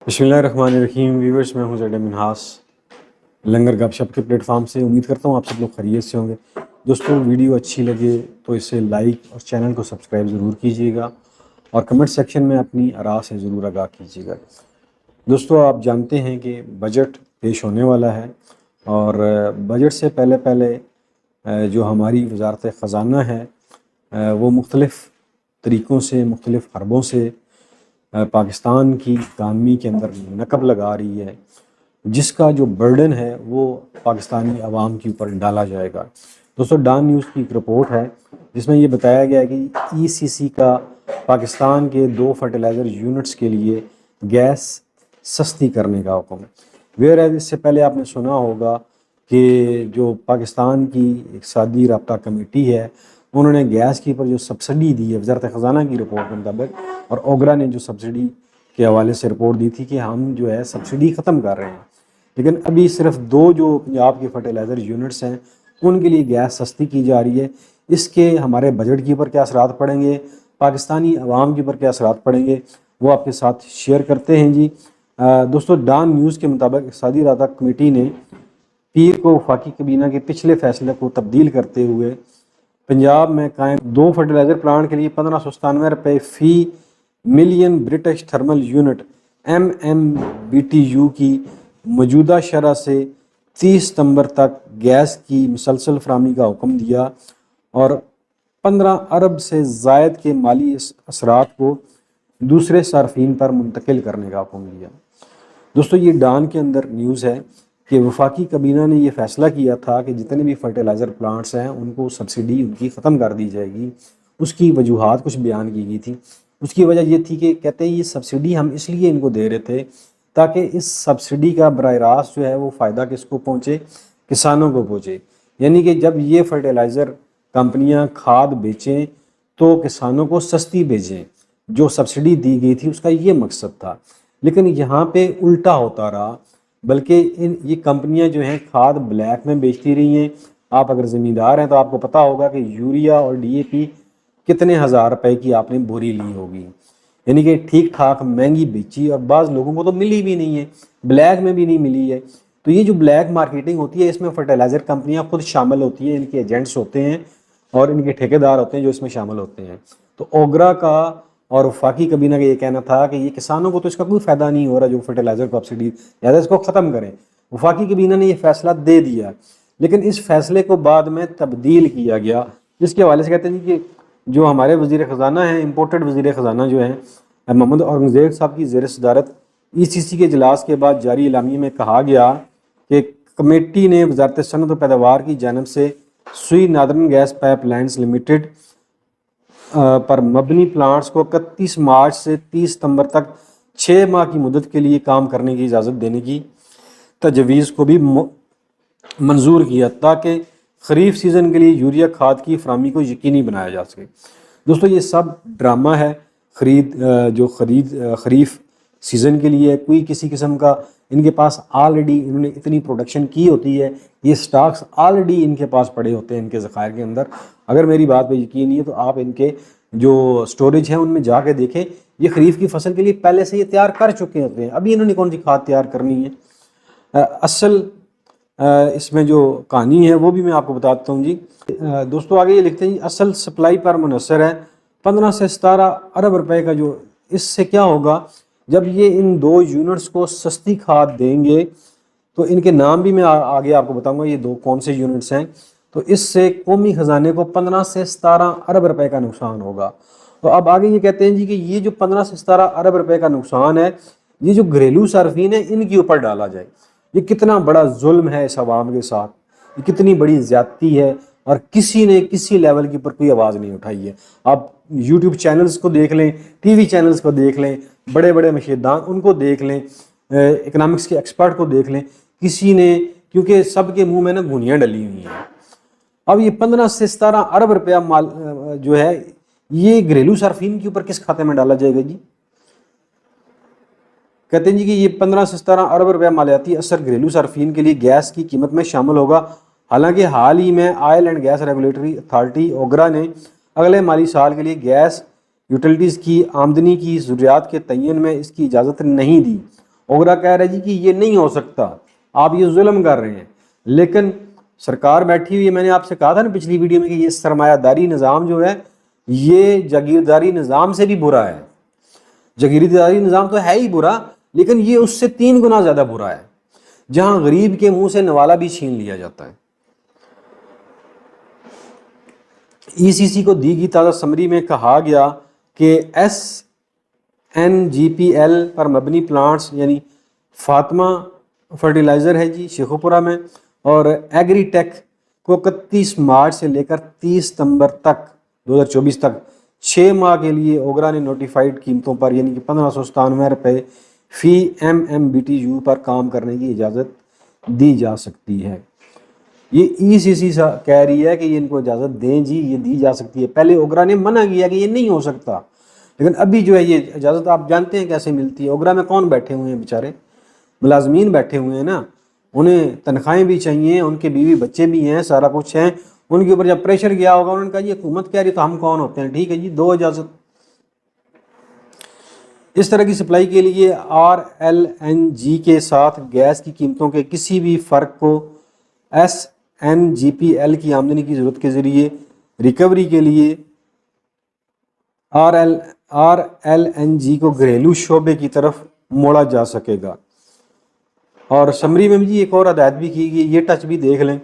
बिस्मिल्लाहिर्रहमानिर्रहीम। व्यूवर्स, मैं हूं ज़ैड मिनहास लंगर गपशप के प्लेटफॉर्म से। उम्मीद करता हूं आप सब लोग खैरियत से होंगे। दोस्तों, वीडियो अच्छी लगे तो इसे लाइक और चैनल को सब्सक्राइब ज़रूर कीजिएगा और कमेंट सेक्शन में अपनी आरा से ज़रूर आगाह कीजिएगा। दोस्तों, आप जानते हैं कि बजट पेश होने वाला है और बजट से पहले पहले जो हमारी वजारत ख़जाना है वो मुख्तलिफ़ तरीक़ों से, मुख्तलिफ़ हरबों से पाकिस्तान की इकानमी के अंदर नकब लगा रही है, जिसका जो बर्डन है वो पाकिस्तानी अवाम के ऊपर डाला जाएगा। दोस्तों, डॉन न्यूज़ की एक रिपोर्ट है जिसमें ये बताया गया है कि ईसीसी का पाकिस्तान के 2 फर्टिलाइज़र यूनिट्स के लिए गैस सस्ती करने का हुक्म है। वेयर एज इससे पहले आपने सुना होगा कि जो पाकिस्तान की इक़्तिसादी राब्ता कमेटी है, उन्होंने गैस के ऊपर जो सब्सिडी दी है, वज़ारत ख़ज़ाना की रिपोर्ट के मुताबिक, और ओगरा ने जो सब्सिडी के हवाले से रिपोर्ट दी थी कि हम जो है सब्सिडी ख़त्म कर रहे हैं, लेकिन अभी सिर्फ 2 जो पंजाब के फर्टिलाइज़र यूनिट्स हैं उनके लिए गैस सस्ती की जा रही है। इसके हमारे बजट के ऊपर क्या असरात पड़ेंगे, पाकिस्तानी अवाम के ऊपर क्या असरात पड़ेंगे, वो आपके साथ शेयर करते हैं जी। दोस्तों, डॉन न्यूज़ के मुताबिक इक़्तिसादी राब्ता कमेटी ने पीर को वफाकी काबीना के पिछले फैसले को तब्दील करते हुए पंजाब में कायम 2 फर्टिलाइज़र प्लांट के लिए 1597 रुपये फ़ी million British thermal unit MMBTU की मौजूदा शरह से 30 सितंबर तक गैस की मुसलसल फराहमी का हुक्म दिया और 15 अरब से ज़ायद के माली असरात को दूसरे सार्फिन पर मुंतकिल करने का हुक्म दिया। दोस्तों, ये डॉन के अंदर न्यूज़ है कि वफाकी काबीना ने यह फ़ैसला किया था कि जितने भी फर्टिलाइज़र प्लांट्स हैं उनको सब्सिडी उनकी ख़त्म कर दी जाएगी। उसकी वजूहात कुछ बयान की गई थी। उसकी वजह ये थी कि कहते हैं ये सब्सिडी हम इसलिए इनको दे रहे थे ताकि इस सब्सिडी का बराह रास्त जो है वो फ़ायदा किसको पहुँचे, किसानों को पहुँचे। यानी कि जब ये फर्टिलाइज़र कंपनियाँ खाद बेचें तो किसानों को सस्ती बेचें, जो सब्सिडी दी गई थी उसका ये मकसद था। लेकिन यहाँ पे उल्टा होता रहा, बल्कि ये कंपनियां जो हैं खाद ब्लैक में बेचती रही हैं। आप अगर ज़मींदार हैं तो आपको पता होगा कि यूरिया और DAP कितने हज़ार रुपए की आपने बोरी ली होगी, यानी कि ठीक ठाक महंगी बेची, और बाज़ लोगों को तो मिली भी नहीं है, ब्लैक में भी नहीं मिली है। तो ये जो ब्लैक मार्केटिंग होती है इसमें फर्टिलाइज़र कंपनियाँ खुद शामिल होती हैं, इनके एजेंट्स होते हैं और इनके ठेकेदार होते हैं जो इसमें शामिल होते हैं। तो ओगरा का और वफाकी काबीना का ये कहना था कि ये किसानों को तो इसका कोई फ़ायदा नहीं हो रहा जो फर्टिलाइज़र सब्सिडी, ज़्यादा इसको ख़त्म करें। वफाकी काबीना ने ये फ़ैसला दे दिया, लेकिन इस फ़ैसले को बाद में तब्दील किया गया, जिसके हवाले से कहते हैं कि जो हमारे वज़ीर ख़ज़ाना हैं, इम्पोर्टेड वज़ीर ख़ज़ाना जो हैं मोहम्मद औरंगज़ेब साहब की ज़ेर सदारत ECC के इजलास के बाद जारी एलामिया में कहा गया कि कमेटी ने वज़ारत सनअत व पैदावार की जानिब से सुई northern gas pipe lines limited पर मबनी प्लांट्स को 31 मार्च से 30 सितंबर तक 6 माह की मुद्दत के लिए काम करने की इजाज़त देने की तजवीज़ को भी मंजूर किया ताकि खरीफ सीज़न के लिए यूरिया खाद की फराहमी को यकीनी बनाया जा सके। दोस्तों, ये सब ड्रामा है। खरीफ सीज़न के लिए कोई किसी किस्म का इनके पास ऑलरेडी इन्होंने इतनी प्रोडक्शन की होती है, ये स्टॉक्स ऑलरेडी इनके पास पड़े होते हैं इनके ज़खायर के अंदर। अगर मेरी बात पे यकीन नहीं है तो आप इनके जो स्टोरेज है उनमें जाके देखें, ये खरीफ की फसल के लिए पहले से ये तैयार कर चुके होते हैं, अभी इन्होंने कौन सी खाद तैयार करनी है। असल इसमें जो कहानी है वो भी मैं आपको बताता हूँ जी। दोस्तों, आगे ये लिखते हैं, असल सप्लाई पर मुनहसर है 15 से 17 अरब रुपए का। जो इससे क्या होगा, जब ये इन 2 यूनिट्स को सस्ती खाद देंगे तो इनके नाम भी मैं आगे आपको बताऊंगा ये 2 कौन से यूनिट्स हैं। तो इससे कौमी ख़जाने को 15 से 17 अरब रुपए का नुकसान होगा। तो अब आगे ये कहते हैं जी कि ये जो 15 से 17 अरब रुपए का नुकसान है, ये जो घरेलू सार्फिन है इनके ऊपर डाला जाए। ये कितना बड़ा जुल्म है इस आवाम के साथ, ये कितनी बड़ी ज़्यादती है, और किसी ने किसी लेवल के ऊपर कोई आवाज़ नहीं उठाई है। आप YouTube चैनल्स को देख लें, TV चैनल्स को देख लें, बड़े बड़े मशीदान उनको देख लें, इकनॉमिक्स के एक्सपर्ट को देख लें, किसी ने, क्योंकि सबके मुंह में ना घुनियाँ डली हुई हैं। अब ये 15 से 17 अरब रुपया माल जो है ये घरेलू सार्फिन के ऊपर किस खाते में डाला जाएगा जी। कहते हैं जी कि ये 15 से 17 अरब रुपया मालियाती असर घरेलू सार्फिन के लिए गैस की कीमत में शामिल होगा। हालांकि हाल ही में oil and gas regulatory authority OGRA ने अगले माली साल के लिए गैस यूटिलिटीज़ की आमदनी की ज़रूरियात के तयन में इसकी इजाज़त नहीं दी اوگرا کہہ رہا ہے جی کہ یہ نہیں ہو سکتا، آپ یہ ظلم کر رہے ہیں، لیکن سرکار بیٹھی ہوئی ہے. میں نے آپ سے کہا تھا نا پچھلی ویڈیو میں کہ یہ سرمایہ داری نظام جو ہے یہ جاگیرداری نظام سے بھی برا ہے. جاگیرداری نظام تو ہے ہی برا، لیکن یہ اس سے 3 گنا زیادہ برا ہے، جہاں غریب کے منہ سے نوالا بھی چھین لیا جاتا ہے. ای سی سی کو دی گئی تازہ سمری میں کہا گیا کہ SNGPL پر مبنی پلانٹس یعنی فاطمہ فرٹیلائزر ہے جی شیخوپورہ میں، اور ایگری ٹیک کو 31 مارچ سے لے کر 30 ستمبر تک 2024 تک 6 ماہ کے لیے اوگرا نے نوٹیفائڈ قیمتوں پر یعنی کہ 1597 روپے فی MMBTU پر کام کرنے کی اجازت دی جا سکتی ہے. یہ ای سی سی کہہ رہی ہے کہ یہ ان کو اجازت دیں جی، یہ دی جا سکتی ہے. پہلے اوگرا نے منع کیا کہ یہ نہیں ہو سکتا، لیکن ابھی جو ہے یہ اجازت آپ جانتے ہیں کیسے ملتی ہے. اوگرا میں کون بیٹھے ہوئے ہیں بیچارے؟ ملازمین بیٹھے ہوئے ہیں نا، انہیں تنخواہیں بھی چاہیے، ان کے بیوی بچے بھی ہیں، سارا کچھ ہیں. ان کے اوپر جب پریشر گیا ہوگا انہوں نے کہا یہ حکومت کہہ رہی تو ہم کون ہوتے ہیں، ٹھیک ہے جی دو اجازت. اس طرح کی سپلائی کے لیے RLNG کے ساتھ گیس کی قیمتوں کے کسی بھی فرق کو SNGPL کی آمدنی کی ضرورت کے ذریعے ریکوری کے لیے RLNG کو گھریلو شعبے کی طرف موڑا جا سکے گا. اور سمری میں بھی ایک اور ہدایت بھی کی گئی، یہ ٹچ بھی دیکھ لیں.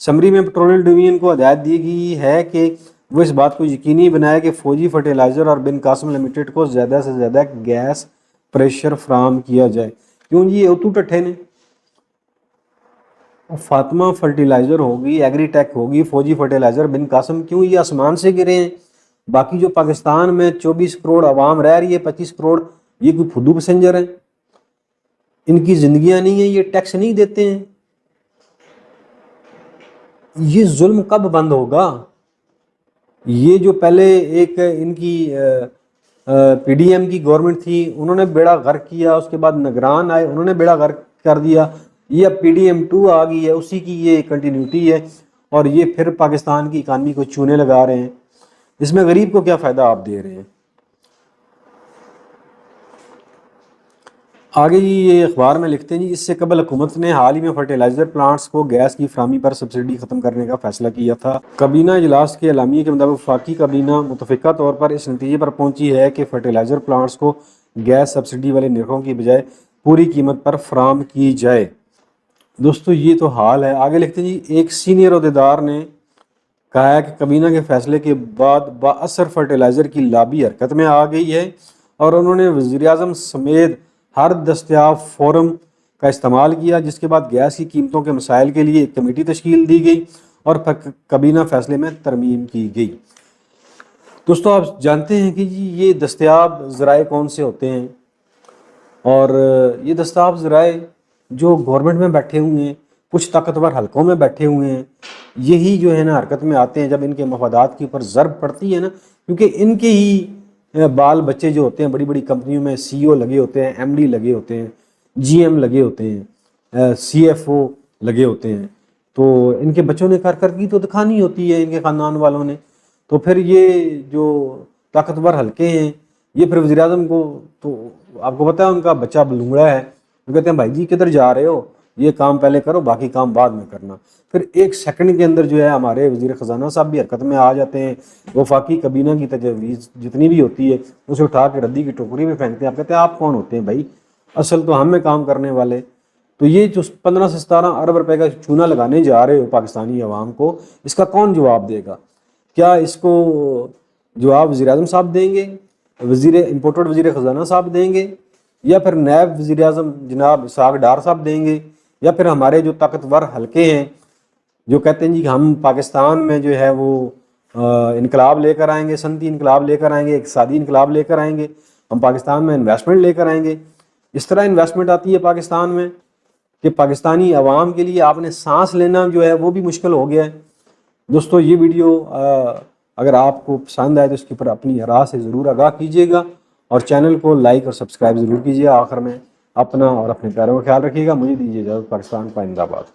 سمری میں پیٹرولیم ڈویژن کو ہدایت دی گئی ہے کہ وہ اس بات کو یقینی بنائے کہ فوجی فرٹیلائزر اور بن قاسم لمیٹڈ کو زیادہ سے زیادہ گیس پریشر فراہم کیا جائے. کیوں جی یہ اتو ٹٹھے نے، فاطمہ فرٹیلائزر ہوگی، ایگری ٹیک ہوگی، فوجی فرٹیلائزر، بن قاسم، کیوں یہ آسمان سے گرے ہیں؟ باقی جو پاکستان میں 24 کروڑ عوام رہ رہی ہے، 25 کروڑ، یہ کوئی پھدو پیسنجر ہیں؟ ان کی زندگیاں نہیں ہیں، یہ ٹیکس نہیں دیتے ہیں. یہ ظلم کب بند ہوگا؟ یہ جو پہلے ایک ان کی PDM کی گورنمنٹ تھی، انہوں نے بیڑا غرق کیا، اس کے بعد نگران آئے انہوں نے بیڑا غرق کر دیا. یہ اب PDM 2 آ گئی ہے، اسی کی یہ کنٹینیوٹی ہے، اور یہ پھر پاکستان کی اکانومی کو چونے لگا رہے ہیں. اس میں غریب کو کیا فائدہ آپ دے رہے ہیں؟ آگے جی یہ اخبار میں لکھتے ہیں جی اس سے قبل حکومت نے حال ہی میں فرٹیلائزر پلانٹس کو گیس کی فراہمی پر سبسڈی ختم کرنے کا فیصلہ کیا تھا. کابینہ اجلاس کے اعلامیے کے مطابق وفاقی کابینہ متفقہ طور پر اس نتیجے پر پہنچی ہے کہ فرٹیلائزر پلانٹس کو گیس سبسڈی والے نرخوں کی بجائے پوری قیمت پر فراہم کی جائے. دوستو یہ تو حال ہے. آگے لکھتے ہیں جی ایک سینئر عہدیدار نے کہا ہے کہ کابینہ کے فیصلے کے بعد بااثر فرٹیلائزر کی لابی حرکت میں آ گئی ہے، اور انہوں نے وزیر اعظم سمیت ہر دستیاب فورم کا استعمال کیا، جس کے بعد گیس کی قیمتوں کے مسائل کے لیے ایک کمیٹی تشکیل دی گئی اور کابینہ فیصلے میں ترمیم کی گئی. دوستو آپ جانتے ہیں کہ جی یہ دستیاب ذرائع کون سے ہوتے ہیں، اور یہ دستیاب ذرائع جو گورنمنٹ میں بیٹھے ہوئے ہیں، کچھ طاقتور حلقوں میں بیٹھے ہوئے ہیں، یہی جو ہے نا حرکت میں آتے ہیں جب ان کے مفادات کے اوپر ضرب پڑتی ہے نا. کیونکہ ان کے ہی بال بچے جو ہوتے ہیں بڑی بڑی کمپنیوں میں CEO لگے ہوتے ہیں، MD لگے ہوتے ہیں، GM لگے ہوتے ہیں، CFO لگے ہوتے ہیں. تو ان کے بچوں نے کارکردگی تو دکھانی ہوتی ہے ان کے خاندان والوں نے. تو پھر یہ جو طاقتور حلقے ہیں یہ پھر وزیر اعظم کو، تو آپ کو پتہ ہے ان کا بچہ بلونگڑا ہے، وہ کہتے ہیں بھائی جی کدھر جا رہے ہو، یہ کام پہلے کرو باقی کام بعد میں کرنا. پھر 1 سیکنڈ کے اندر جو ہے ہمارے وزیر خزانہ صاحب بھی حرکت میں آ جاتے ہیں. وفاقی کابینہ کی تجویز جتنی بھی ہوتی ہے اسے اٹھا کے ردی کی ٹوکری میں پھینکتے ہیں. آپ کہتے ہیں آپ کون ہوتے ہیں بھائی، اصل تو ہم میں کام کرنے والے. تو یہ جو 15 سے 17 ارب روپے کا چونا لگانے جا رہے ہو پاکستانی عوام کو، اس کا کون جواب دے گا؟ کیا اس کو جواب وزیر اعظم صاحب دیں گے، امپورٹڈ وزیر خزانہ صاحب دیں گے، یا پھر نائب وزیر اعظم جناب اسحاق ڈار صاحب دیں گے، یا پھر ہمارے جو طاقتور حلقے ہیں جو کہتے ہیں جی کہ ہم پاکستان میں جو ہے وہ انقلاب لے کر آئیں گے، صنعتی انقلاب لے کر آئیں گے، اقتصادی انقلاب لے کر آئیں گے، ہم پاکستان میں انویسٹمنٹ لے کر آئیں گے. اس طرح انویسٹمنٹ آتی ہے پاکستان میں کہ پاکستانی عوام کے لیے آپ نے سانس لینا جو ہے وہ بھی مشکل ہو گیا ہے. دوستو یہ ویڈیو اگر آپ کو پسند آئے تو اس کے اوپر اپنی آراء سے ضرور آگاہ کیجیے گا، اور چینل کو لائک اور سبسکرائب ضرور کیجیے. آخر میں اپنا اور اپنے پیاروں کا خیال رکھیے گا. مجھے دیجیے اجازت. پاکستان پائندہ باد.